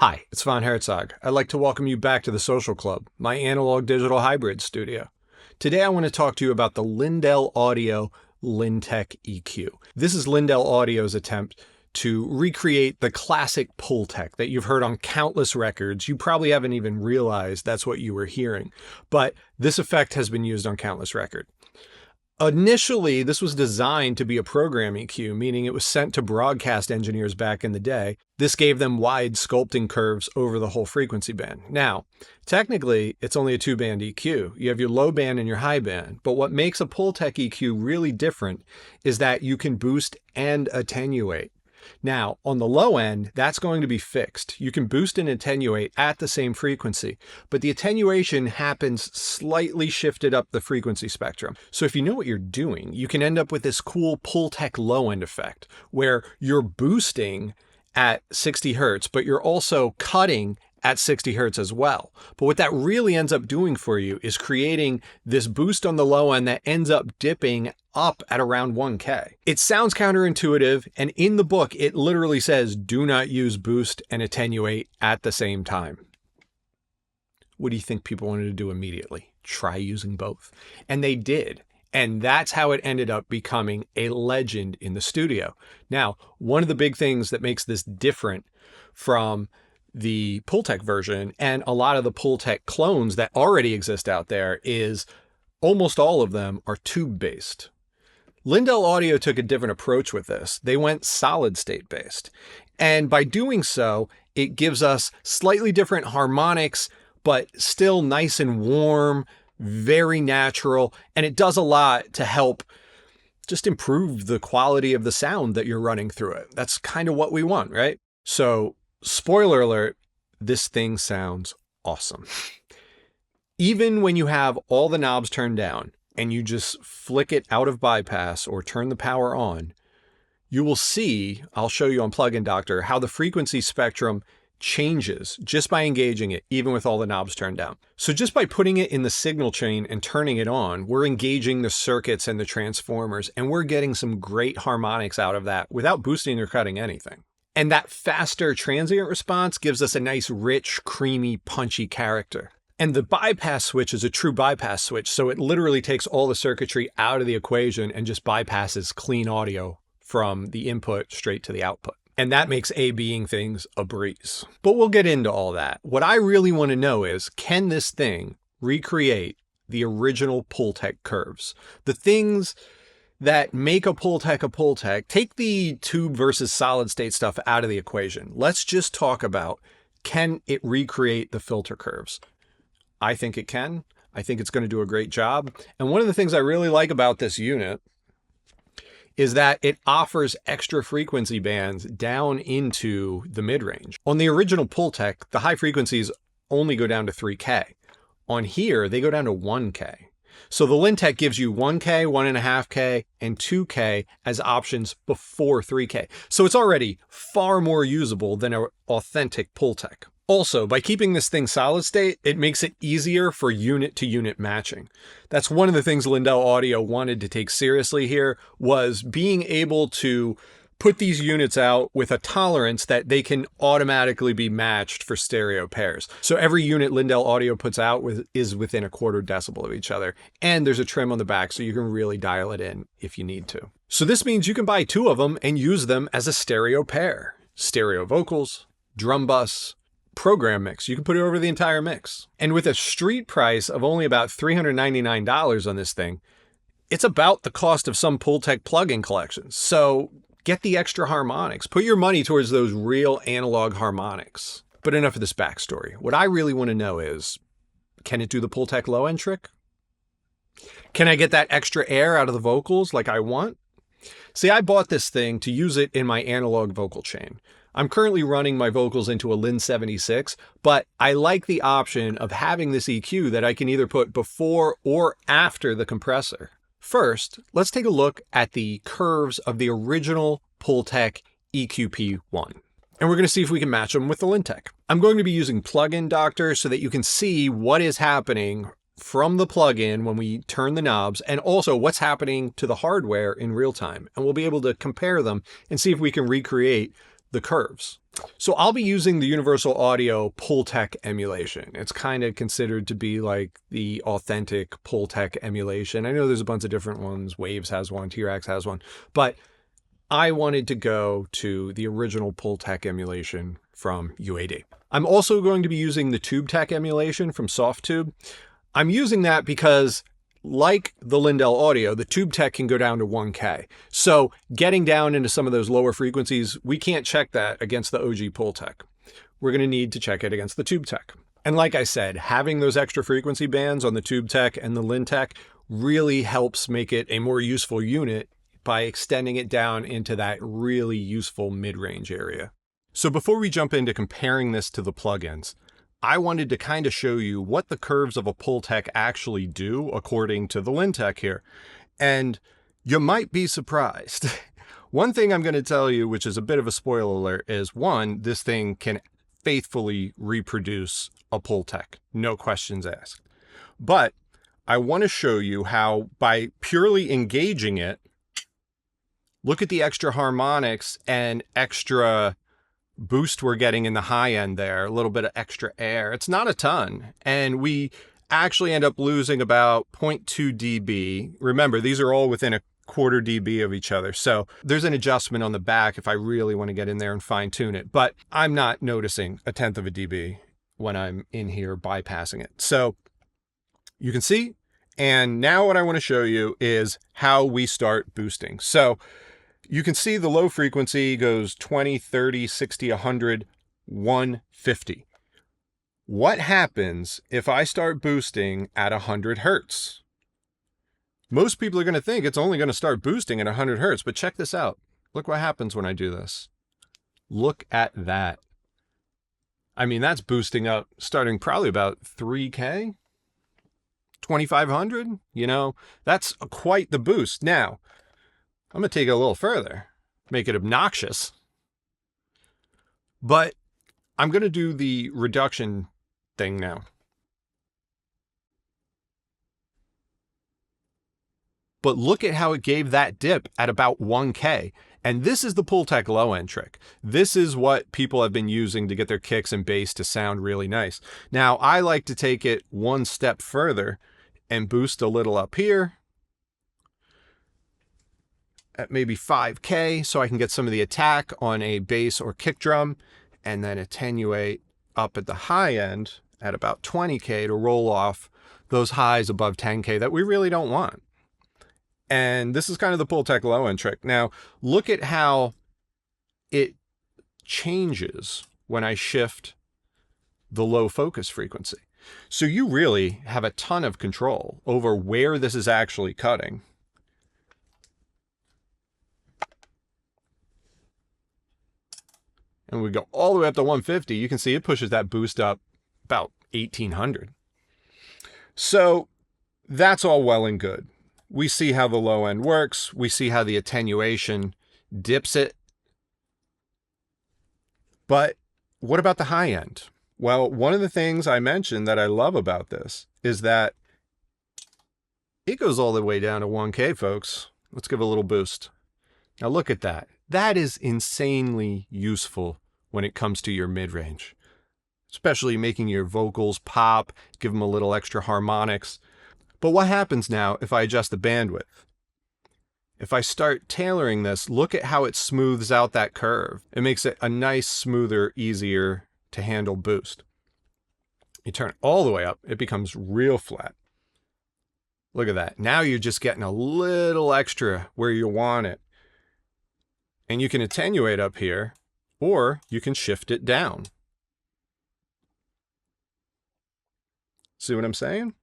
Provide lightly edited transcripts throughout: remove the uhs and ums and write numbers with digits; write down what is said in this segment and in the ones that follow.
Hi, it's Von Hertzog. I'd like to welcome you back to the Social Club, my analog-digital hybrid studio. Today I want to talk to you about the Lindell Audio LiNTEC EQ. This is Lindell Audio's attempt to recreate the classic Pultec that you've heard on countless records. You probably haven't even realized that's what you were hearing, but this effect has been used on countless records. Initially, this was designed to be a program EQ, meaning it was sent to broadcast engineers back in the day. This gave them wide sculpting curves over the whole frequency band. Now, technically, it's only a two-band EQ. You have your low band and your high band, but what makes a Pultec EQ really different is that you can boost and attenuate. Now, on the low end, that's going to be fixed. You can boost and attenuate at the same frequency, but the attenuation happens slightly shifted up the frequency spectrum. So if you know what you're doing, you can end up with this cool Pultec low end effect where you're boosting at 60 Hertz, but you're also cutting at 60 Hertz as well. But what that really ends up doing for you is creating this boost on the low end that ends up dipping up at around 1K. It sounds counterintuitive, and in the book, it literally says, do not use boost and attenuate at the same time. What do you think people wanted to do immediately? Try using both. And they did. And that's how it ended up becoming a legend in the studio. Now, one of the big things that makes this different from the Pultec version and a lot of the Pultec clones that already exist out there is almost all of them are tube-based. Lindell Audio took a different approach with this. They went solid state based. And by doing so, it gives us slightly different harmonics, but still nice and warm, very natural. And it does a lot to help just improve the quality of the sound that you're running through it. That's kind of what we want, right? So spoiler alert, this thing sounds awesome. Even when you have all the knobs turned down and you just flick it out of bypass or turn the power on, you will see, I'll show you on Plugin Doctor, how the frequency spectrum changes just by engaging it, even with all the knobs turned down. So just by putting it in the signal chain and turning it on, we're engaging the circuits and the transformers, and we're getting some great harmonics out of that without boosting or cutting anything. And that faster transient response gives us a nice, rich, creamy, punchy character. And the bypass switch is a true bypass switch, so it literally takes all the circuitry out of the equation and just bypasses clean audio from the input straight to the output. And that makes A-Bing things a breeze. But we'll get into all that. What I really want to know is, can this thing recreate the original Pultec curves? The things that make a Pultec, take the tube versus solid state stuff out of the equation. Let's just talk about, can it recreate the filter curves? I think it can. I think it's going to do a great job. And one of the things I really like about this unit is that it offers extra frequency bands down into the mid-range. On the original Pultec, the high frequencies only go down to 3K. On here, they go down to 1K. So the LiNTEC gives you 1K, 1.5K, and 2K as options before 3K. So it's already far more usable than an authentic Pultec. Also, by keeping this thing solid state, it makes it easier for unit-to-unit matching. That's one of the things Lindell Audio wanted to take seriously here, was being able to put these units out with a tolerance that they can automatically be matched for stereo pairs. So every unit Lindell Audio puts out is within 1/4 decibel of each other. And there's a trim on the back, so you can really dial it in if you need to. So this means you can buy 2 of them and use them as a stereo pair. Stereo vocals, drum bus, program mix. You can put it over the entire mix. And with a street price of only about $399 on this thing, it's about the cost of some Pultec plugin collections. So get the extra harmonics. Put your money towards those real analog harmonics. But enough of this backstory. What I really want to know is, can it do the Pultec low end trick? Can I get that extra air out of the vocals like I want? See, I bought this thing to use it in my analog vocal chain. I'm currently running my vocals into a Lin 76, but I like the option of having this EQ that I can either put before or after the compressor. First, let's take a look at the curves of the original Pultec EQP1. And we're going to see if we can match them with the LiNTEC. I'm going to be using Plugin Doctor so that you can see what is happening from the plugin when we turn the knobs, and also what's happening to the hardware in real time. And we'll be able to compare them and see if we can recreate the curves. So I'll be using the Universal Audio Pultec emulation. It's kind of considered to be like the authentic Pultec emulation. I know there's a bunch of different ones. Waves has one, T-Rex has one, but I wanted to go to the original Pultec emulation from UAD. I'm also going to be using the TubeTech emulation from Softube. I'm using that because, like the Lindell Audio, the TubeTech can go down to 1K. So getting down into some of those lower frequencies, we can't check that against the OG Pultec. We're going to need to check it against the TubeTech. And like I said, having those extra frequency bands on the TubeTech and the LiNTEC really helps make it a more useful unit by extending it down into that really useful mid-range area. So before we jump into comparing this to the plugins, I wanted to kind of show you what the curves of a Pultec actually do according to the LiNTEC here. And you might be surprised. One thing I'm going to tell you, which is a bit of a spoiler alert, is one, this thing can faithfully reproduce a Pultec, no questions asked. But I want to show you how by purely engaging it, look at the extra harmonics and extra boost we're getting in the high end there, a little bit of extra air. It's not a ton. And we actually end up losing about 0.2 dB. Remember, these are all within a quarter dB of each other. So there's an adjustment on the back if I really want to get in there and fine tune it. But I'm not noticing a tenth of a dB when I'm in here bypassing it. So you can see. And now what I want to show you is how we start boosting. So you can see the low frequency goes 20, 30, 60, 100, 150. What happens if I start boosting at 100 Hertz? Most people are going to think it's only going to start boosting at 100 Hertz, but check this out. Look what happens when I do this. Look at that. I mean, that's boosting up starting probably about 3K, 2,500. You know, that's quite the boost. Now, I'm going to take it a little further, make it obnoxious. But I'm going to do the reduction thing now. But look at how it gave that dip at about 1K. And this is the Pultec low end trick. This is what people have been using to get their kicks and bass to sound really nice. Now, I like to take it one step further and boost a little up here at maybe 5K so I can get some of the attack on a bass or kick drum, and then attenuate up at the high end at about 20K to roll off those highs above 10K that we really don't want. And this is kind of the Pultec low end trick. Now, look at how it changes when I shift the low focus frequency. So you really have a ton of control over where this is actually cutting. And we go all the way up to 150, you can see it pushes that boost up about 1,800. So that's all well and good. We see how the low end works. We see how the attenuation dips it. But what about the high end? Well, one of the things I mentioned that I love about this is that it goes all the way down to 1K, folks. Let's give a little boost. Now look at that. That is insanely useful when it comes to your mid-range, especially making your vocals pop, give them a little extra harmonics. But what happens now if I adjust the bandwidth? If I start tailoring this, look at how it smooths out that curve. It makes it a nice, smoother, easier to handle boost. You turn it all the way up, it becomes real flat. Look at that. Now you're just getting a little extra where you want it. And you can attenuate up here, or you can shift it down. See what I'm saying?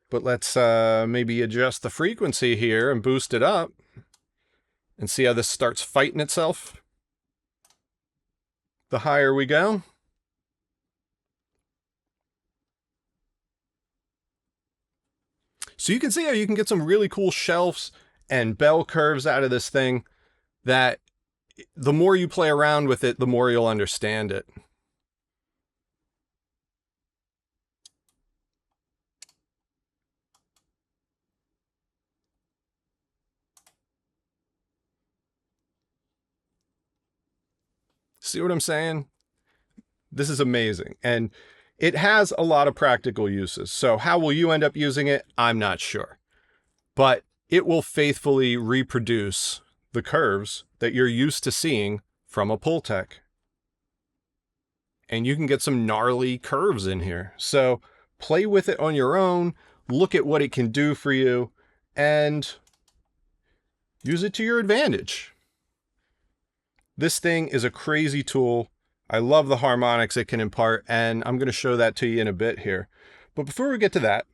But let's maybe adjust the frequency here and boost it up and see how this starts fighting itself. The higher we go. So you can see how you can get some really cool shelves and bell curves out of this thing that the more you play around with it, the more you'll understand it. See what I'm saying? This is amazing. And it has a lot of practical uses. So how will you end up using it? I'm not sure. But it will faithfully reproduce the curves that you're used to seeing from a Pultec. And you can get some gnarly curves in here. So play with it on your own, look at what it can do for you, and use it to your advantage. This thing is a crazy tool. I love the harmonics it can impart, and I'm going to show that to you in a bit here. But before we get to that,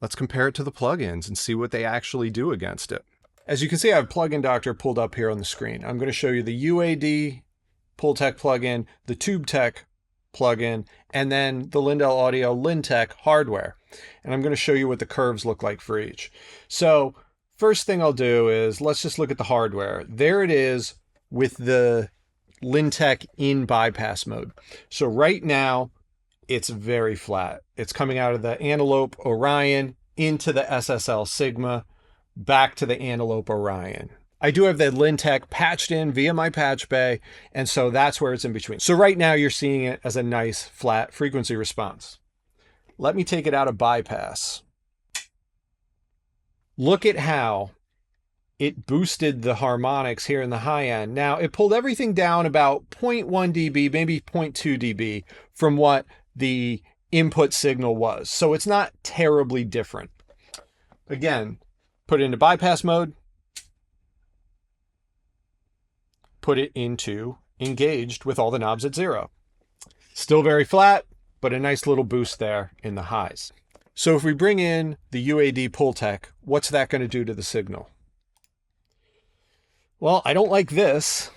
let's compare it to the plugins and see what they actually do against it. As you can see, I have Plugin Doctor pulled up here on the screen. I'm going to show you the UAD Pultec plugin, the TubeTech plugin, and then the Lindell Audio LiNTEC hardware. And I'm going to show you what the curves look like for each. So first thing I'll do is let's just look at the hardware. There it is with the LiNTEC in bypass mode. So right now it's very flat. It's coming out of the Antelope Orion into the SSL Sigma, back to the Antelope Orion. I do have the LiNTEC patched in via my patch bay, and so that's where it's in between. So right now you're seeing it as a nice flat frequency response. Let me take it out of bypass. Look at how it boosted the harmonics here in the high end. Now it pulled everything down about 0.1 dB, maybe 0.2 dB from what the input signal was. So it's not terribly different. Again, put it into bypass mode. Put it into engaged with all the knobs at 0. Still very flat, but a nice little boost there in the highs. So if we bring in the UAD Pultec, what's that going to do to the signal? Well, I don't like this.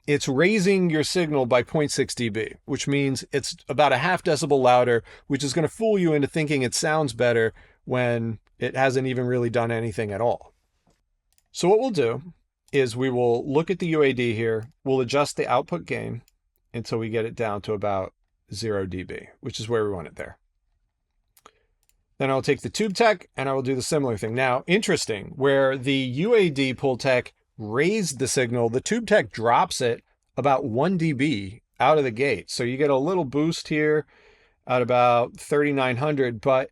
It's raising your signal by 0.6 dB, which means it's about a half decibel louder, which is going to fool you into thinking it sounds better when it hasn't even really done anything at all. So what we'll do is we will look at the UAD here. We'll adjust the output gain until we get it down to about 0 dB, which is where we want it there. Then I'll take the TubeTech and I will do the similar thing. Now, interesting, where the UAD Pultec raised the signal, the TubeTech drops it about 1 dB out of the gate. So you get a little boost here at about 3,900, but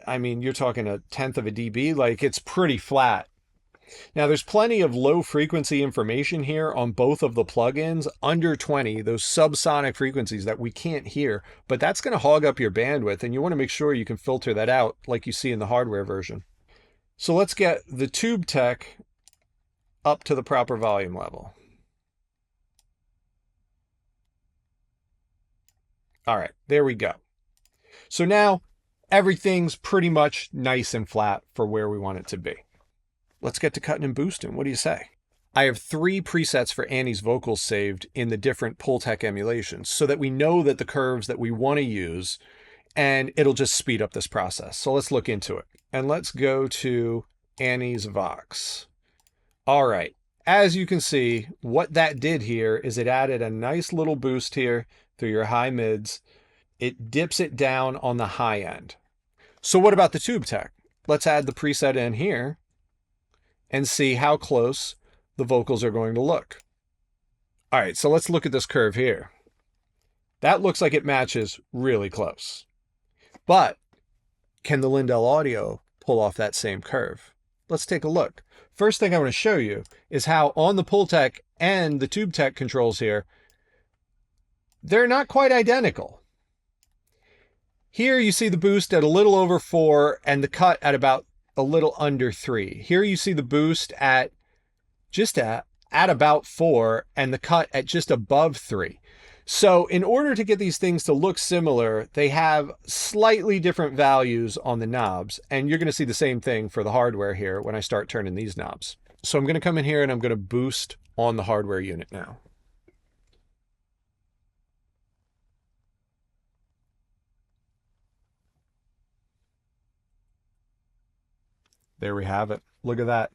I mean, you're talking a tenth of a dB, like it's pretty flat. Now there's plenty of low frequency information here on both of the plugins under 20, those subsonic frequencies that we can't hear, but that's going to hog up your bandwidth and you want to make sure you can filter that out like you see in the hardware version. So let's get the TubeTech up to the proper volume level. All right, there we go. So now everything's pretty much nice and flat for where we want it to be. Let's get to cutting and boosting. What do you say? I have 3 presets for Annie's vocals saved in the different Pultec emulations so that we know that the curves that we want to use, and it'll just speed up this process. So let's look into it. And let's go to Annie's Vox. All right. As you can see, what that did here is it added a nice little boost here through your high mids. It dips it down on the high end. So what about the TubeTech? Let's add the preset in here and see how close the vocals are going to look. All right, so let's look at this curve here. That looks like it matches really close. But can the Lindell Audio pull off that same curve? Let's take a look. First thing I want to show you is how on the Pultec and the TubeTech controls here, they're not quite identical. Here you see the boost at a little over 4 and the cut at about a little under 3. Here you see the boost at just at about 4 and the cut at just above 3. So in order to get these things to look similar, they have slightly different values on the knobs. And you're going to see the same thing for the hardware here when I start turning these knobs. So I'm going to come in here and I'm going to boost on the hardware unit now. There we have it. Look at that.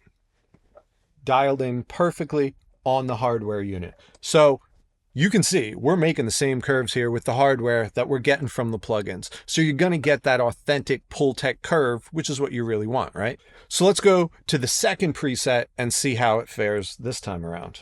Dialed in perfectly on the hardware unit. So you can see we're making the same curves here with the hardware that we're getting from the plugins. So you're going to get that authentic Pultec curve, which is what you really want, right? So let's go to the second preset and see how it fares this time around.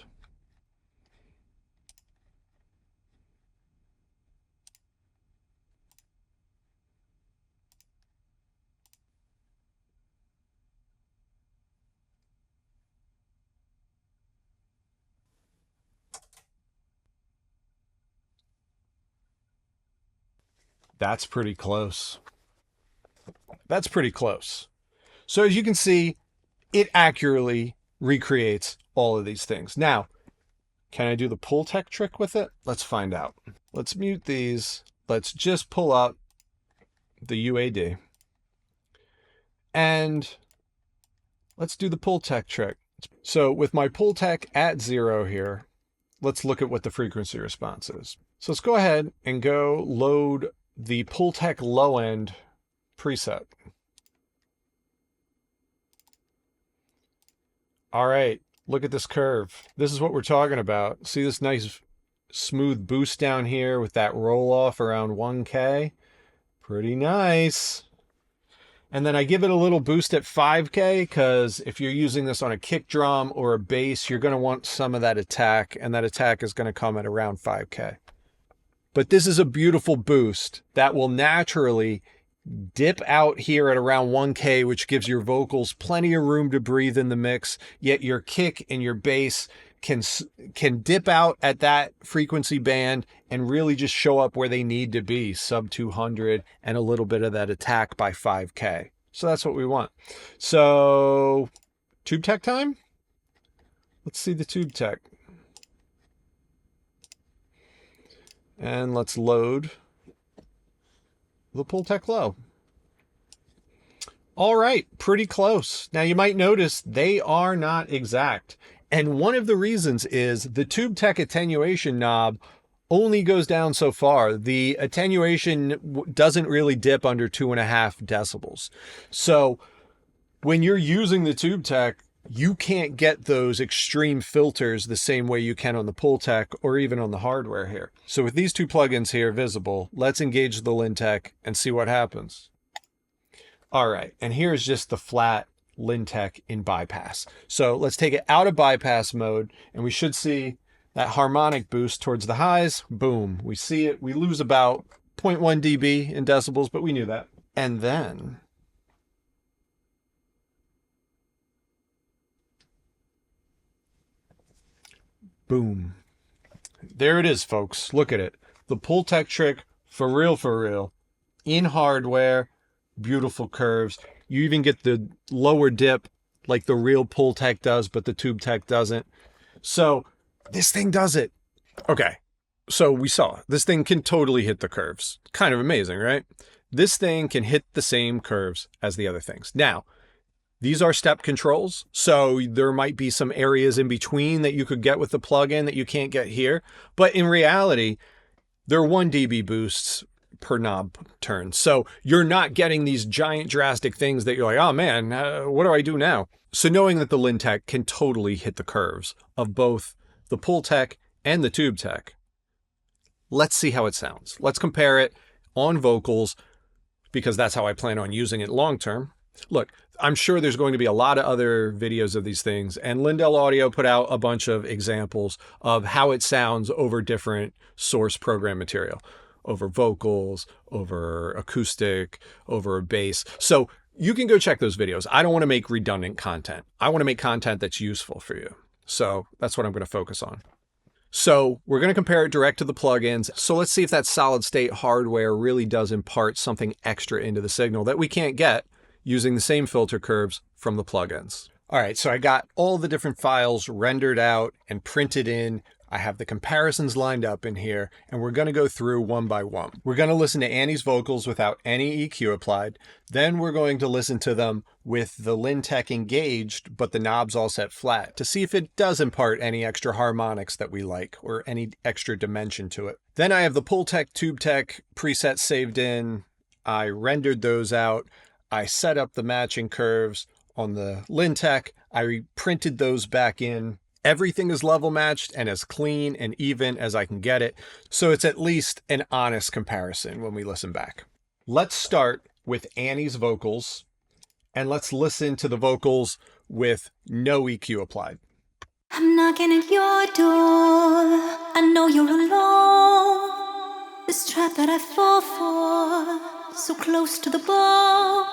That's pretty close. That's pretty close. So as you can see, it accurately recreates all of these things. Now, can I do the Pultec trick with it? Let's find out. Let's mute these. Let's just pull up the UAD. And let's do the Pultec trick. So with my Pultec at 0 here, let's look at what the frequency response is. So let's go ahead and go load the Pultec low end preset. All right, look at this curve. This is what we're talking about. See this nice smooth boost down here with that roll off around 1K? Pretty nice. And then I give it a little boost at 5K because if you're using this on a kick drum or a bass, you're going to want some of that attack, and that attack is going to come at around 5K. But this is a beautiful boost that will naturally dip out here at around 1K, which gives your vocals plenty of room to breathe in the mix, yet your kick and your bass can dip out at that frequency band and really just show up where they need to be, sub 200, and a little bit of that attack by 5K. So that's what we want. So tube tech time. Let's see the tube tech. And let's load the Pultec low. All right, pretty close. Now you might notice they are not exact. And one of the reasons is the tube tech attenuation knob only goes down so far. The attenuation doesn't really dip under 2.5 decibels. So when you're using the tube tech, you can't get those extreme filters the same way you can on the Pultec or even on the hardware here. So with these two plugins here visible, let's engage the LiNTEC and see what happens. All right, and here's just the flat LiNTEC in bypass. So let's take it out of bypass mode and we should see that harmonic boost towards the highs. Boom, we see it. We lose about 0.1 dB in decibels, but we knew that. And then boom. There it is, folks. Look at it. The Pultec trick for real, in hardware, beautiful curves. You even get the lower dip like the real Pultec does, but the tube tech doesn't. So this thing does it. Okay, so we saw this thing can totally hit the curves. Kind of amazing, right? This thing can hit the same curves as the other things. Now, these are step controls, so there might be some areas in between that you could get with the plugin that you can't get here. But in reality, they're 1 dB boosts per knob turn. So you're not getting these giant drastic things that you're like, oh man, what do I do now? So knowing that the LiNTEC can totally hit the curves of both the Pultec and the tube tech, let's see how it sounds. Let's compare it on vocals because that's how I plan on using it long term. Look, I'm sure there's going to be a lot of other videos of these things, and Lindell Audio put out a bunch of examples of how it sounds over different source program material, over vocals, over acoustic, over bass. So you can go check those videos. I don't want to make redundant content. I want to make content that's useful for you. So that's what I'm going to focus on. So we're going to compare it direct to the plugins. So let's see if that solid state hardware really does impart something extra into the signal that we can't get using the same filter curves from the plugins. All right, so I got all the different files rendered out and printed in. I have the comparisons lined up in here, and we're going to go through one by one. We're going to listen to Annie's vocals without any EQ applied. Then we're going to listen to them with the LiNTEC engaged, but the knobs all set flat to see if it does impart any extra harmonics that we like or any extra dimension to it. Then I have the Pultec, tube tech presets saved in. I rendered those out. I set up the matching curves on the LiNTEC. I printed those back in. Everything is level matched and as clean and even as I can get it. So it's at least an honest comparison when we listen back. Let's start with Annie's vocals and let's listen to the vocals with no EQ applied. I'm knocking at your door. I know you're alone. This trap that I fall for, so close to the ball.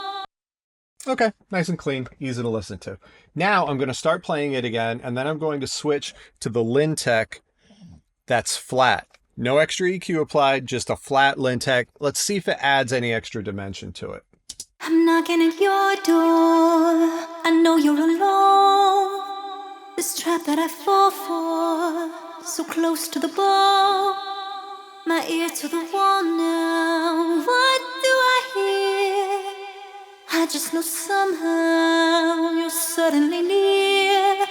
Okay, nice and clean, easy to listen to. Now I'm going to start playing it again, and then I'm going to switch to the LiNTEC that's flat. No extra EQ applied, just a flat LiNTEC. Let's see if it adds any extra dimension to it. I'm knocking at your door. I know you're alone. This trap that I fall for, so close to the ball. My ear to the wall now. What do I hear? I just know somehow you're suddenly near.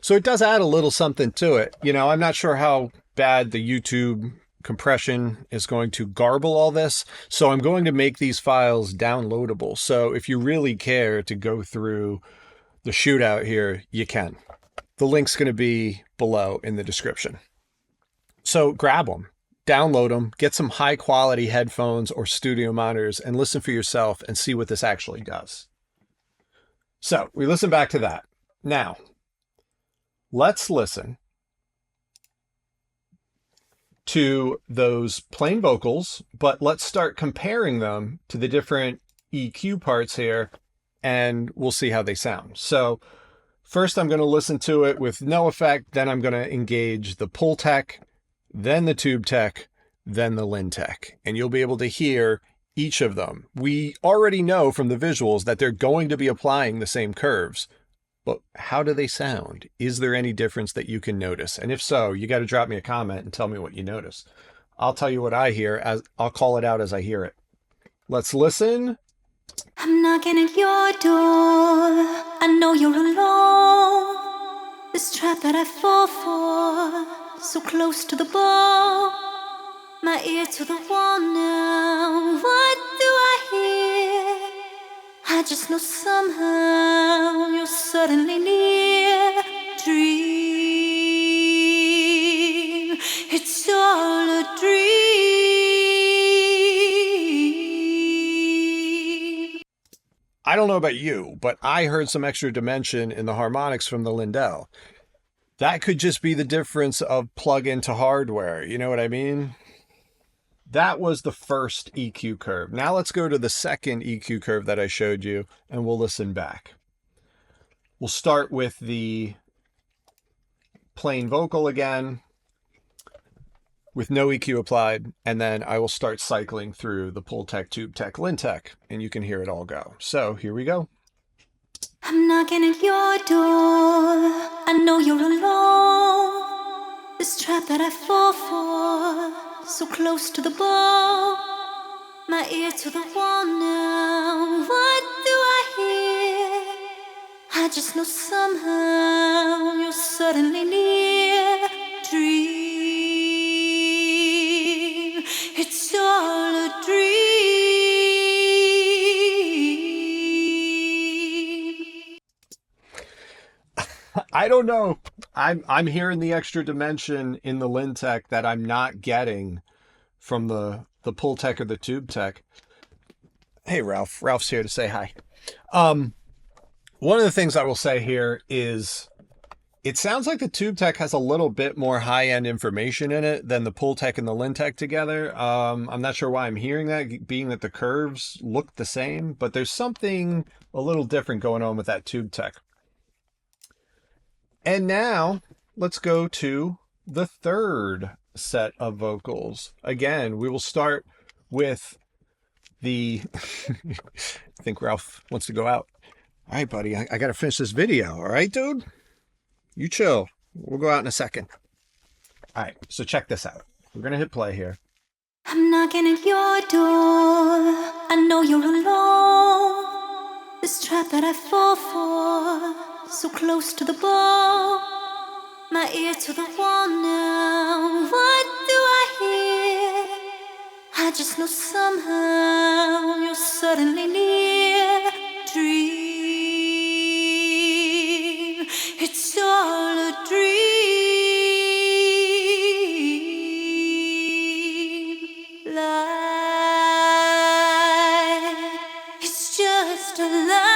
So it does add a little something to it. You know, I'm not sure how bad the YouTube compression is going to garble all this. So I'm going to make these files downloadable. So if you really care to go through the shootout here, you can. The link's going to be below in the description. So grab them, download them, get some high quality headphones or studio monitors and listen for yourself and see what this actually does. So we listen back to that. Now, let's listen to those plain vocals, but let's start comparing them to the different EQ parts here, and we'll see how they sound. So first I'm going to listen to it with no effect, then I'm going to engage the Pultec, then the TubeTech, then the LiNTEC, and you'll be able to hear each of them. We already know from the visuals that they're going to be applying the same curves. But how do they sound? Is there any difference that you can notice? And if so, you got to drop me a comment and tell me what you notice. I'll tell you what I hear, as I'll call it out as I hear it. Let's listen. I'm knocking at your door. I know you're alone. This trap that I fall for, so close to the ball. My ear to the wall now. What do I hear? I just know somehow you're suddenly near. Dream, it's all a dream. I don't know about you, but I heard some extra dimension in the harmonics from the Lindell. That could just be the difference of plug-in to hardware. You know what I mean? That was the first EQ curve. Now let's go to the second EQ curve that I showed you, and we'll listen back. We'll start with the plain vocal again, with no EQ applied, and then I will start cycling through the Pultec, TubeTech, LiNTEC, and you can hear it all go. So here we go. I'm knocking at your door. I know you're alone. This trap that I fall for, so close to the ball. My ear to the wall now. What do I hear? I just know somehow you're suddenly near. Dream, it's all a dream. I don't know. I'm hearing the extra dimension in the LiNTEC that I'm not getting from the Pultec or the TubeTech. Hey, Ralph. Ralph's here to say hi. One of the things I will say here is it sounds like the TubeTech has a little bit more high-end information in it than the Pultec and the LiNTEC together. I'm not sure why I'm hearing that, being that the curves look the same, but there's something a little different going on with that TubeTech. And now let's go to the third set of vocals. Again, we will start with the, I think Ralph wants to go out. All right, buddy, I got to finish this video. All right, dude, you chill. We'll go out in a second. All right, so check this out. We're going to hit play here. I'm knocking at your door. I know you're alone. This trap that I fall for, so close to the ball. My ear to the wall now. What do I hear? I just know somehow you're suddenly near. Dream, it's all a dream. Lie, it's just a lie.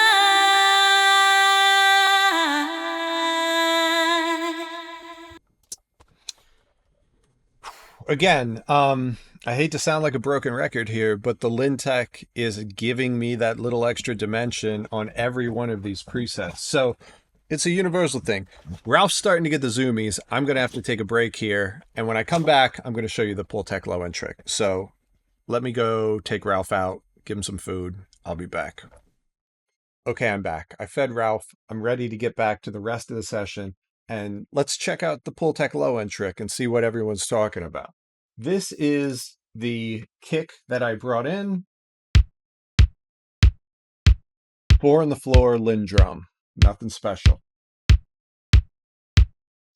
Again, I hate to sound like a broken record here, but the LiNTEC is giving me that little extra dimension on every one of these presets. So It's a universal thing. Ralph's starting to get the zoomies. I'm going to have to take a break here. And when I come back, I'm going to show you the Pultec low end trick. So let me go take Ralph out, give him some food. I'll be back. Okay, I'm back. I fed Ralph. I'm ready to get back to the rest of the session. And let's check out the Pultec low end trick and see what everyone's talking about. This is the kick that I brought in. 4 on the floor, LiNDrum. Nothing special.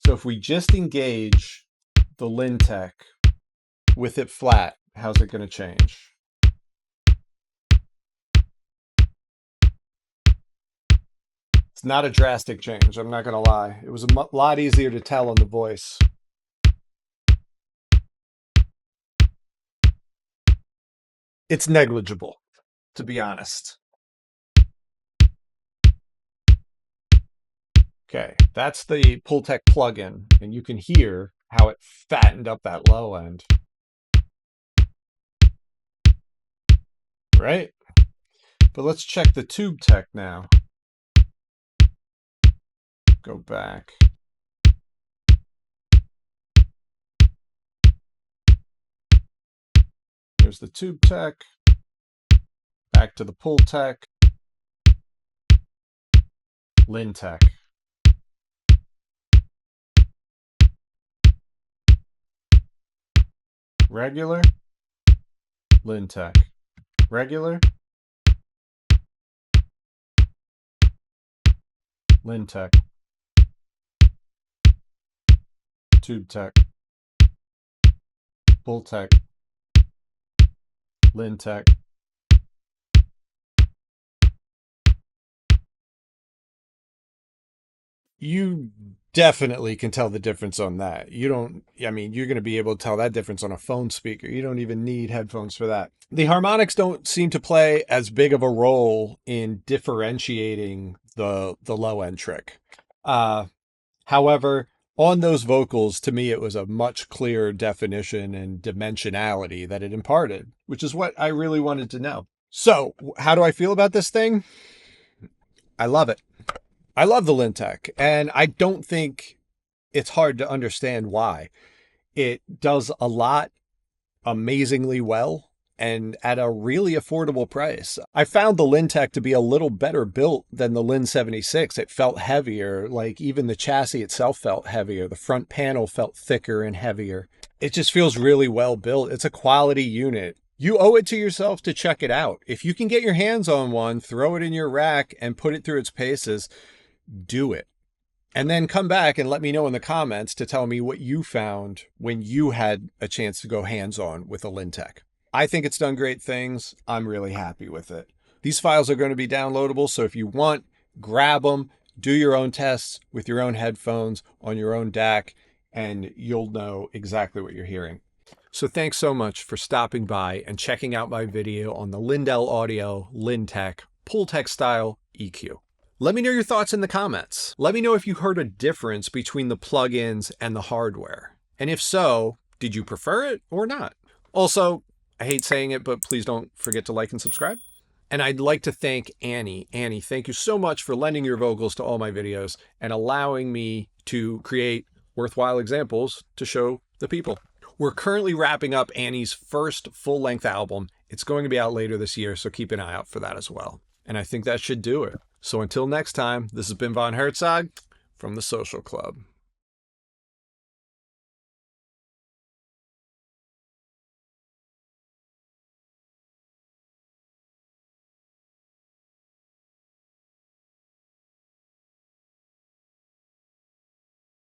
So if we just engage the LiNTEC with it flat, how's it going to change? It's not a drastic change, I'm not going to lie. It was a lot easier to tell on the voice. It's negligible, to be honest. Okay, that's the Pultec plugin, and you can hear how it fattened up that low end. Right? But let's check the tube tech now. Go back. Here's the tube tech. Back to the Pultec. LiNTEC. Regular. LiNTEC. Regular. LiNTEC. Tube tech. Pultec. LiNTEC. You definitely can tell the difference on that. You're going to be able to tell that difference on a phone speaker. You don't even need headphones for that. The harmonics don't seem to play as big of a role in differentiating the low end trick. However, on those vocals, to me, it was a much clearer definition and dimensionality that it imparted, which is what I really wanted to know. So how do I feel about this thing? I love it. I love the LiNTEC, and I don't think it's hard to understand why. It does a lot amazingly well and at a really affordable price. I found the LiNTEC to be a little better built than the Lin 76. It felt heavier, like even the chassis itself felt heavier. The front panel felt thicker and heavier. It just feels really well built. It's a quality unit. You owe it to yourself to check it out. If you can get your hands on one, throw it in your rack and put it through its paces, do it. And then come back and let me know in the comments to tell me what you found when you had a chance to go hands-on with a LiNTEC. I think it's done great things. I'm really happy with it. These files are going to be downloadable, so if you want, grab them, do your own tests with your own headphones on your own DAC, and you'll know exactly what you're hearing. So thanks so much for stopping by and checking out my video on the Lindell Audio LiNTEC Pultec style EQ. Let me know your thoughts in the comments. Let me know if you heard a difference between the plugins and the hardware. And if so, did you prefer it or not? Also, I hate saying it, but please don't forget to like and subscribe. And I'd like to thank Annie. Annie, thank you so much for lending your vocals to all my videos and allowing me to create worthwhile examples to show the people. We're currently wrapping up Annie's first full-length album. It's going to be out later this year, so keep an eye out for that as well. And I think that should do it. So until next time, this has been Von Hertzog from the Social Club.